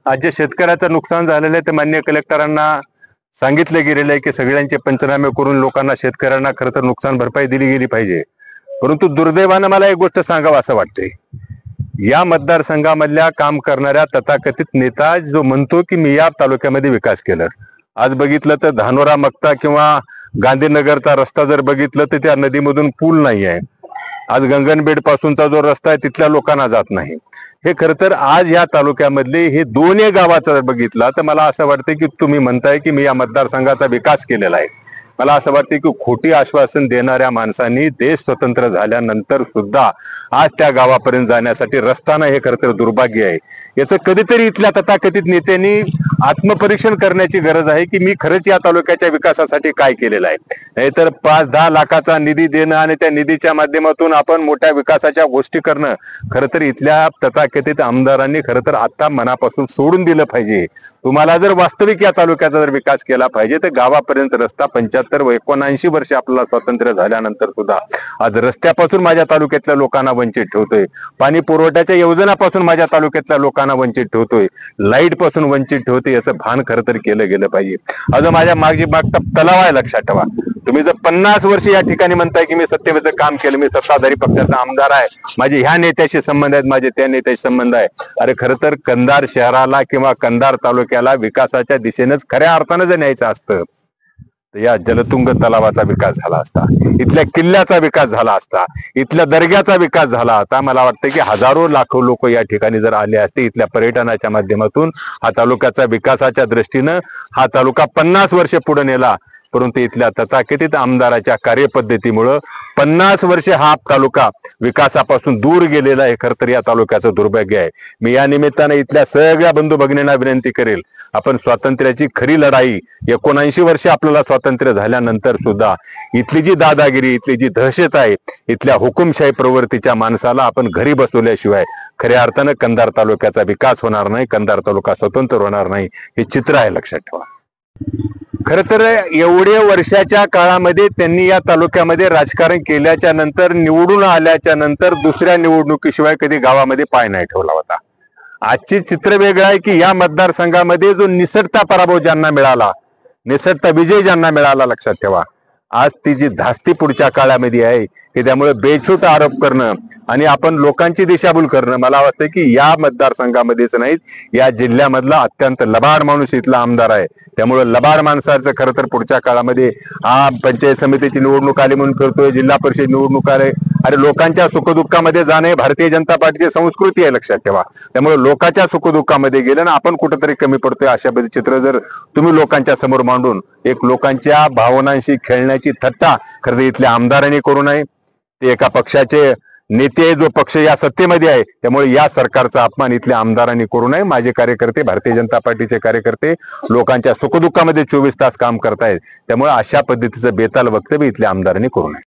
आज जे शेतकऱ्याचं नुकसान झालेलं आहे ते माननीय कलेक्टरांना सांगितलं गेलेलं आहे की सगळ्यांचे पंचनामे करून लोकांना शेतकऱ्यांना खरं तर नुकसान भरपाई दिली गेली पाहिजे। परंतु दुर्दैवानं मला एक गोष्ट सांगावं असं वाटते, या मतदारसंघामधल्या काम करणाऱ्या तथाकथित नेता जो म्हणतो की मी या तालुक्यामध्ये विकास केला, आज बघितलं तर धानोरा मक्ता किंवा गांधीनगरचा रस्ता जर बघितलं तर त्या नदीमधून पूल नाही आहे। आज गंगनबेड पासूनचा जो रस्ता आहे तिथल्या लोकांना जात नाही। हे खरं तर आज या तालुक्यामधले हे दोन्ही गावाचा जर बघितला तर मला असं वाटतं की तुम्ही म्हणताय की मी या मतदारसंघाचा विकास केलेला आहे। मला असं वाटतं की खोटी आश्वासन देणाऱ्या माणसांनी देश स्वतंत्र झाल्यानंतर सुद्धा आज त्या गावापर्यंत जाण्यासाठी रस्ता नाही, हे खरं तर दुर्भाग्य आहे। याचं कधीतरी इथल्या तथाकथित नेत्यांनी आत्मपरीक्षण करण्याची गरज आहे की मी खरंच या तालुक्याच्या विकासासाठी काय केलेलं आहे। नाहीतर 5-10 लाखाचा निधी देणं आणि त्या निधीच्या माध्यमातून आपण मोठ्या विकासाच्या गोष्टी करणं खरं तर इथल्या तथाकथित आमदारांनी खरं तर आता मनापासून सोडून दिलं पाहिजे। तुम्हाला जर वास्तविक या तालुक्याचा जर विकास केला पाहिजे तर गावापर्यंत रस्ता 75-79 वर्ष आपल्याला स्वातंत्र्य झाल्यानंतर सुद्धा आज रस्त्यापासून माझ्या तालुक्यातल्या लोकांना वंचित ठेवतोय, पाणी पुरवठ्याच्या योजनापासून माझ्या तालुक्यातल्या लोकांना वंचित ठेवतोय, लाईट पासून वंचित ठेवतोय, याचं भान खरं तर केलं गेलं पाहिजे। अजून माझ्या मागचा तलाव आहे, लक्षात ठेवा। तुम्ही जर 50 वर्ष या ठिकाणी म्हणताय की मी सत्तेचं काम केलं, मी सत्ताधारी पक्षाचा आमदार आहे, माझे ह्या नेत्याशी संबंध आहेत, माझे त्या नेत्याशी संबंध आहे, अरे खरं तर कंधार शहराला किंवा कंधार तालुक्याला विकासाच्या दिशेनेच खऱ्या अर्थानं जर न्यायचं असतं तर या जलतुंग तलावाचा विकास झाला असता, इथल्या किल्ल्याचा विकास झाला असता, इथल्या दर्ग्याचा विकास झाला असता। मला वाटतं की हजारो लाखो लोक या ठिकाणी जर आले असते, इथल्या पर्यटनाच्या माध्यमातून हा तालुक्याचा विकासाच्या दृष्टीनं हा तालुका 50 वर्ष पुढे नेला। परंतु इथल्या तथाकथित आमदाराच्या कार्यपद्धतीमुळं 50 वर्ष हा तालुका विकासापासून दूर गेलेला आहे। खरं तर या तालुक्याचं दुर्भाग्य आहे। मी या निमित्ताने इथल्या सगळ्या बंधू भगिनींना विनंती करेल, आपण स्वातंत्र्याची खरी लढाई 79 वर्ष आपल्याला स्वातंत्र्य झाल्यानंतर सुद्धा इथली जी दादागिरी, इथली जी दहशत आहे, इथल्या हुकुमशाही प्रवृत्तीच्या माणसाला आपण घरी बसवल्याशिवाय खऱ्या अर्थानं कंधार तालुक्याचा विकास होणार नाही, कंधार तालुका स्वतंत्र होणार नाही, हे चित्र आहे, लक्षात ठेवा। खर तर एवढ्या वर्षाच्या काळामध्ये त्यांनी या तालुक्यामध्ये राजकारण केल्याच्या नंतर, निवडून आल्याच्या नंतर दुसऱ्या निवडणुकीशिवाय कधी गावामध्ये पाय नाही ठेवला होता। आजची चित्र वेगळं आहे की या मतदारसंघामध्ये जो निसटता पराभव ज्यांना मिळाला, निसटता विजय ज्यांना मिळाला, लक्षात ठेवा आज ती जी धास्ती पुढच्या काळामध्ये आहे की त्यामुळे बेछूट आरोप करणं आणि आपण लोकांची दिशाभूल करणं, मला वाटतं की या मतदारसंघामध्येच नाही या जिल्ह्यामधला अत्यंत लबाड माणूस इथला आमदार आहे। त्यामुळे लबाड माणसाचं खरं तर पुढच्या काळामध्ये हा पंचायत समितीची निवडणूक आली म्हणून करतोय, जिल्हा परिषद निवडणूक आले, अरे लोकांच्या सुखदुःखामध्ये जाणे भारतीय जनता पार्टीची संस्कृती आहे, लक्षात ठेवा। त्यामुळे लोकांच्या सुखदुःखामध्ये गेलं ना आपण कुठंतरी कमी पडतोय, अशा चित्र जर तुम्ही लोकांच्या समोर मांडून एक लोकांच्या भावनांशी खेळण्याची थट्टा खरं इथल्या आमदारांनी करू नये। ते एका पक्षाचे नेते, जो पक्ष या सत्तेमध्ये आहे, त्यामुळे या सरकारचा अपमान इथल्या आमदारांनी करू नये। माझे कार्यकर्ते, भारतीय जनता पार्टीचे कार्यकर्ते लोकांच्या सुखदुःखामध्ये 24 तास काम करतायत, त्यामुळे अशा पद्धतीचं बेताल वक्तव्य इथल्या आमदारांनी करू नये।